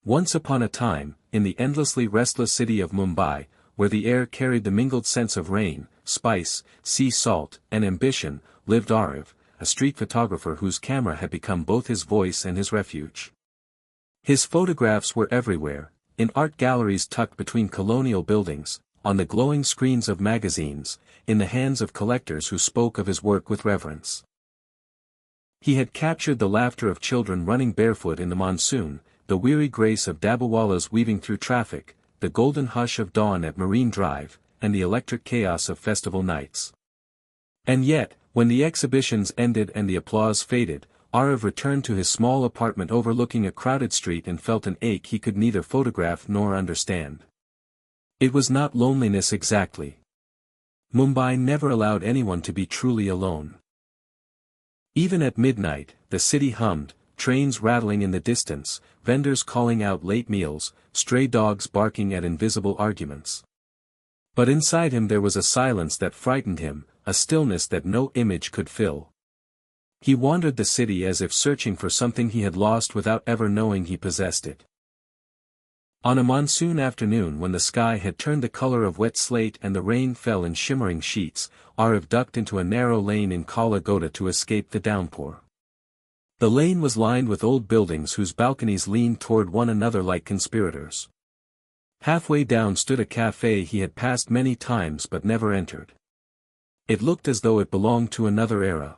Once upon a time, in the endlessly restless city of Mumbai, where the air carried the mingled scents of rain, spice, sea salt, and ambition, lived Aarav, a street photographer whose camera had become both his voice and his refuge. His photographs were everywhere, in art galleries tucked between colonial buildings, on the glowing screens of magazines, in the hands of collectors who spoke of his work with reverence. He had captured the laughter of children running barefoot in the monsoon, the weary grace of dabbawallas weaving through traffic, the golden hush of dawn at Marine Drive, and the electric chaos of festival nights. And yet, when the exhibitions ended and the applause faded, Aarav returned to his small apartment overlooking a crowded street and felt an ache he could neither photograph nor understand. It was not loneliness exactly. Mumbai never allowed anyone to be truly alone. Even at midnight, the city hummed, trains rattling in the distance, vendors calling out late meals, stray dogs barking at invisible arguments. But inside him there was a silence that frightened him, a stillness that no image could fill. He wandered the city as if searching for something he had lost without ever knowing he possessed it. On a monsoon afternoon when the sky had turned the color of wet slate and the rain fell in shimmering sheets, Aarav ducked into a narrow lane in Kala Goda to escape the downpour. The lane was lined with old buildings whose balconies leaned toward one another like conspirators. Halfway down stood a café he had passed many times but never entered. It looked as though it belonged to another era.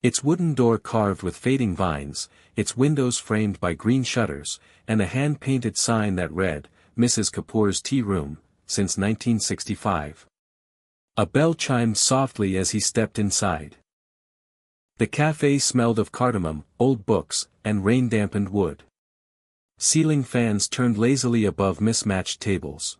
Its wooden door carved with fading vines, its windows framed by green shutters, and a hand-painted sign that read, Mrs. Kapoor's Tea Room, since 1965. A bell chimed softly as he stepped inside. The café smelled of cardamom, old books, and rain-dampened wood. Ceiling fans turned lazily above mismatched tables.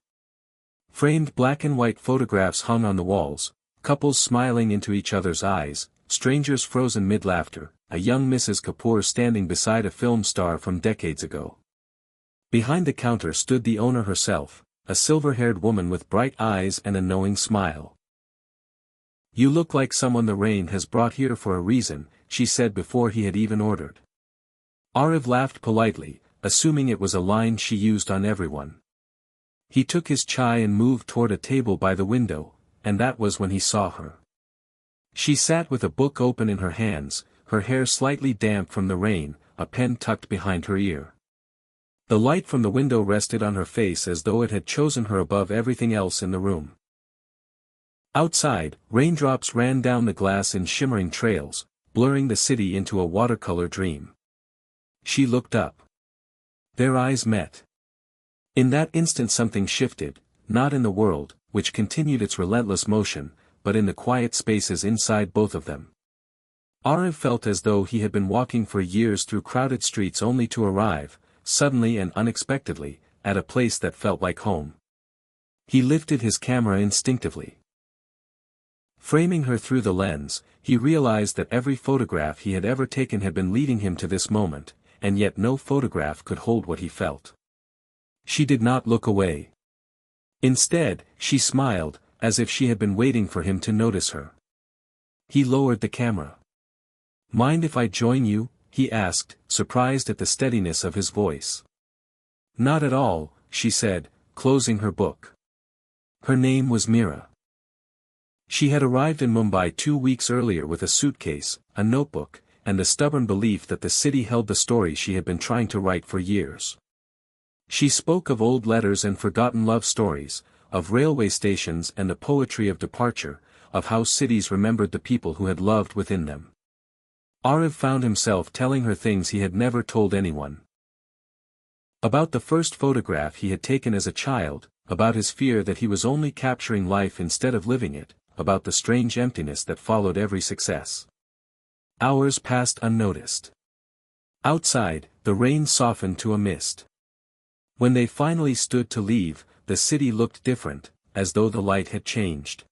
Framed black and white photographs hung on the walls, couples smiling into each other's eyes, strangers frozen mid-laughter, a young Mrs. Kapoor standing beside a film star from decades ago. Behind the counter stood the owner herself, a silver-haired woman with bright eyes and a knowing smile. "You look like someone the rain has brought here for a reason," she said before he had even ordered. Aarav laughed politely, assuming it was a line she used on everyone. He took his chai and moved toward a table by the window, and that was when he saw her. She sat with a book open in her hands, her hair slightly damp from the rain, a pen tucked behind her ear. The light from the window rested on her face as though it had chosen her above everything else in the room. Outside, raindrops ran down the glass in shimmering trails, blurring the city into a watercolor dream. She looked up. Their eyes met. In that instant something shifted, not in the world, which continued its relentless motion, but in the quiet spaces inside both of them. Aarav felt as though he had been walking for years through crowded streets only to arrive, suddenly and unexpectedly, at a place that felt like home. He lifted his camera instinctively. Framing her through the lens, he realized that every photograph he had ever taken had been leading him to this moment, and yet no photograph could hold what he felt. She did not look away. Instead, she smiled, as if she had been waiting for him to notice her. He lowered the camera. "Mind if I join you?" he asked, surprised at the steadiness of his voice. "Not at all," she said, closing her book. Her name was Meera. She had arrived in Mumbai 2 weeks earlier with a suitcase, a notebook, and the stubborn belief that the city held the story she had been trying to write for years. She spoke of old letters and forgotten love stories, of railway stations and the poetry of departure, of how cities remembered the people who had loved within them. Aarav found himself telling her things he had never told anyone. About the first photograph he had taken as a child, about his fear that he was only capturing life instead of living it, about the strange emptiness that followed every success. Hours passed unnoticed. Outside, the rain softened to a mist. When they finally stood to leave, the city looked different, as though the light had changed.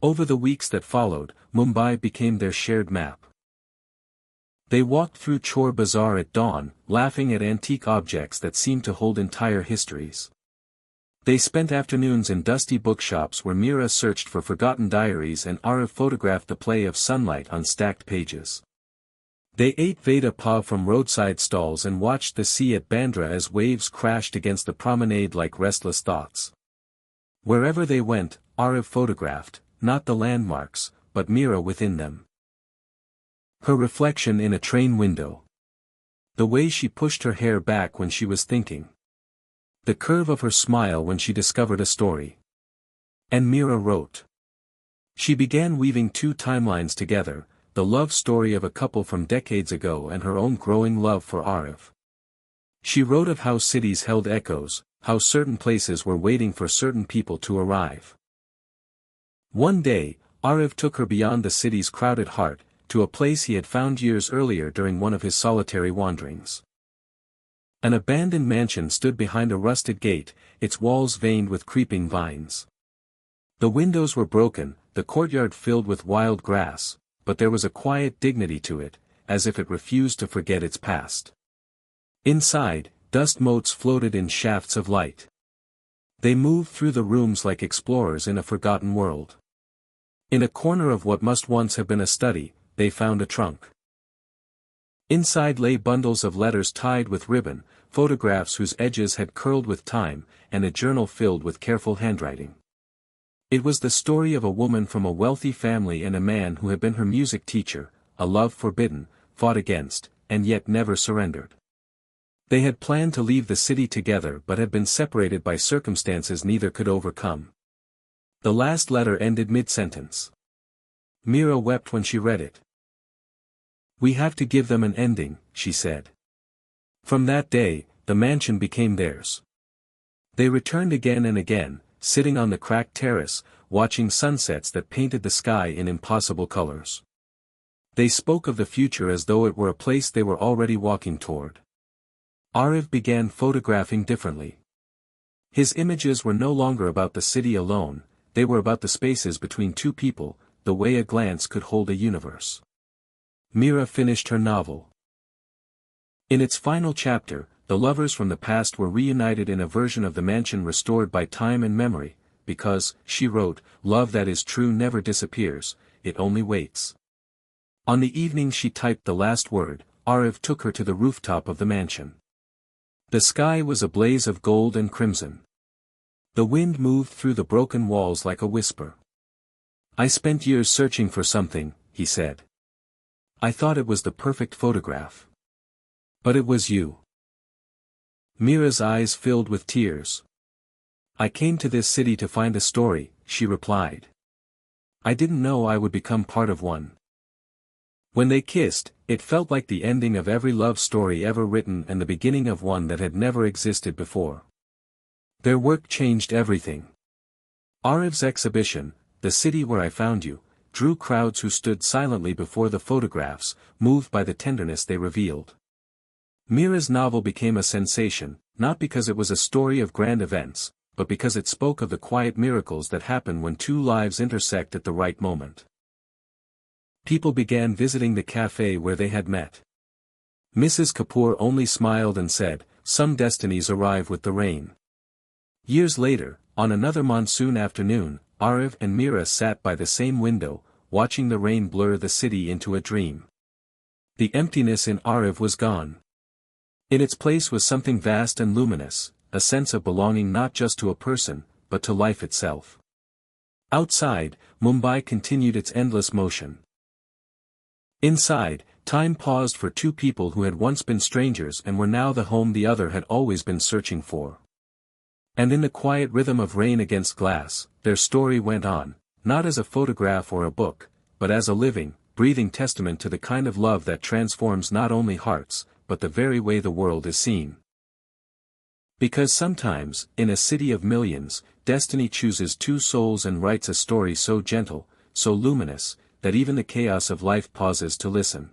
Over the weeks that followed, Mumbai became their shared map. They walked through Chor Bazaar at dawn, laughing at antique objects that seemed to hold entire histories. They spent afternoons in dusty bookshops where Meera searched for forgotten diaries and Aarav photographed the play of sunlight on stacked pages. They ate Veda pav from roadside stalls and watched the sea at Bandra as waves crashed against the promenade like restless thoughts. Wherever they went, Aarav photographed, not the landmarks, but Meera within them. Her reflection in a train window. The way she pushed her hair back when she was thinking. The curve of her smile when she discovered a story. And Meera wrote. She began weaving two timelines together, the love story of a couple from decades ago and her own growing love for Aarav. She wrote of how cities held echoes, how certain places were waiting for certain people to arrive. One day, Aarav took her beyond the city's crowded heart, to a place he had found years earlier during one of his solitary wanderings. An abandoned mansion stood behind a rusted gate, its walls veined with creeping vines. The windows were broken, the courtyard filled with wild grass, but there was a quiet dignity to it, as if it refused to forget its past. Inside, dust motes floated in shafts of light. They moved through the rooms like explorers in a forgotten world. In a corner of what must once have been a study, they found a trunk. Inside lay bundles of letters tied with ribbon, photographs whose edges had curled with time, and a journal filled with careful handwriting. It was the story of a woman from a wealthy family and a man who had been her music teacher, a love forbidden, fought against, and yet never surrendered. They had planned to leave the city together but had been separated by circumstances neither could overcome. The last letter ended mid-sentence. Meera wept when she read it. "We have to give them an ending," she said. From that day, the mansion became theirs. They returned again and again, sitting on the cracked terrace, watching sunsets that painted the sky in impossible colors. They spoke of the future as though it were a place they were already walking toward. Aarav began photographing differently. His images were no longer about the city alone, they were about the spaces between two people, the way a glance could hold a universe. Meera finished her novel. In its final chapter, the lovers from the past were reunited in a version of the mansion restored by time and memory, because, she wrote, love that is true never disappears, it only waits. On the evening she typed the last word, Aarav took her to the rooftop of the mansion. The sky was a blaze of gold and crimson. The wind moved through the broken walls like a whisper. "I spent years searching for something," he said. "I thought it was the perfect photograph. But it was you." Meera's eyes filled with tears. "I came to this city to find a story," she replied. "I didn't know I would become part of one." When they kissed, it felt like the ending of every love story ever written and the beginning of one that had never existed before. Their work changed everything. Aarav's exhibition, "The City Where I Found You," drew crowds who stood silently before the photographs, moved by the tenderness they revealed. Meera's novel became a sensation, not because it was a story of grand events, but because it spoke of the quiet miracles that happen when two lives intersect at the right moment. People began visiting the café where they had met. Mrs. Kapoor only smiled and said, "Some destinies arrive with the rain." Years later, on another monsoon afternoon, Aarav and Meera sat by the same window, watching the rain blur the city into a dream. The emptiness in Aarav was gone. In its place was something vast and luminous, a sense of belonging not just to a person, but to life itself. Outside, Mumbai continued its endless motion. Inside, time paused for two people who had once been strangers and were now the home the other had always been searching for. And in the quiet rhythm of rain against glass, their story went on, not as a photograph or a book, but as a living, breathing testament to the kind of love that transforms not only hearts, but the very way the world is seen. Because sometimes, in a city of millions, destiny chooses two souls and writes a story so gentle, so luminous, that even the chaos of life pauses to listen.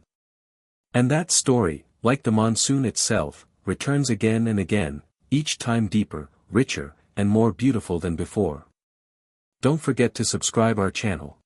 And that story, like the monsoon itself, returns again and again, each time deeper, richer, and more beautiful than before. Don't forget to subscribe our channel.